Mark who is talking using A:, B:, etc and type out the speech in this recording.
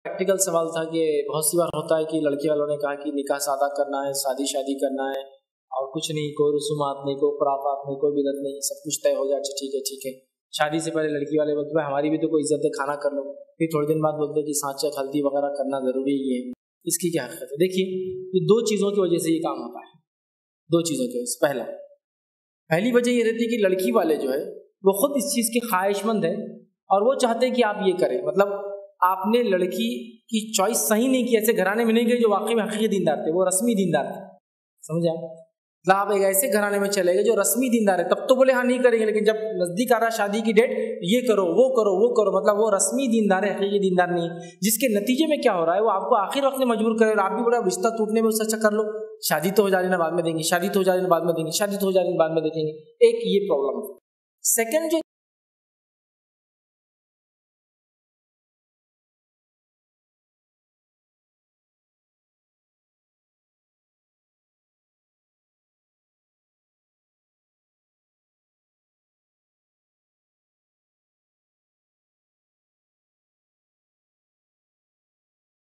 A: Practical सवाल था कि बहुत सी बार होता है कि लड़के वालों ने कहा कि निकाह सादा करना है, शादी करना है और कुछ नहीं, कोई रसूमात नहीं, कोई खुराफात नहीं, कोई बिदअत नहीं, सब कुछ तय हो जाए। अच्छा ठीक है। शादी से पहले लड़की वाले बोलते भाई हमारी भी तो कोई इज्जत है, खाना कर लो। फिर थोड़े दिन बाद बोलते कि सांचा हल्दी वगैरह करना ज़रूरी ही है। इसकी क्या हकीकत है? देखिए, ये दो चीज़ों की वजह से ये काम होता है। दो चीज़ों की वजह से। पहली वजह ये रहती है कि लड़की वाले जो है वो खुद इस चीज़ के ख्वाहिशमंद है और वो चाहते हैं कि आप ये करें। मतलब आपने लड़की की चॉइस सही नहीं की, ऐसे घराने में नहीं गए जो वाकई में हकीकी दीनदार थे, वो रस्मी दीनदार थे। समझे आप? मतलब आप एक ऐसे घराने में चले गए जो रस्मी दीनदार है, तब तो बोले हाँ नहीं करेंगे, लेकिन जब नज़दीक आ रहा शादी की डेट, ये करो वो करो, मतलब वो रस्मी दीनदार है, हकीकी दीनदार नहीं है। जिसके नतीजे में क्या हो रहा है, वो आपको आखिर वक्त में मजबूर करे। आप भी बोला रिश्ता टूटने में उससे अच्छा कर लो, शादी तो हो जा रही ना, बाद में देंगे, शादी तो हो जा रही ना, बाद में देंगे, शादी तो हो जा रही ना, बाद में देखेंगे। एक ये प्रॉब्लम है। सेकंड जो